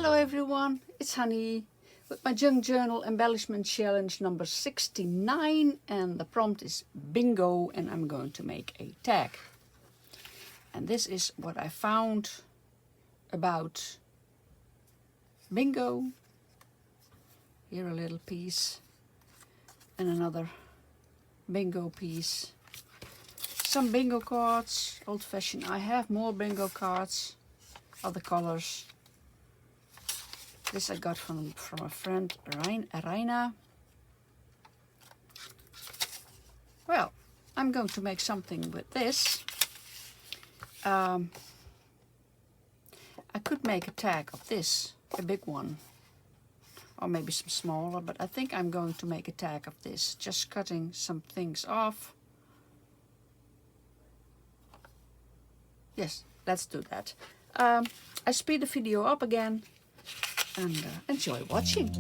Hello everyone, it's Hanny with my Junk Journal Embellishment Challenge number 69, and the prompt is bingo, and I'm going to make a tag. And this is what I found about bingo. Here a little piece and another bingo piece. Some bingo cards, old-fashioned. I have more bingo cards, other colors. This I got from a friend, Raina. Well, I'm going to make something with this. I could make a tag of this, a big one, or maybe some smaller, but I think I'm going to make a tag of this, just cutting some things off. Yes, let's do that. I speed the video up again and enjoy watching.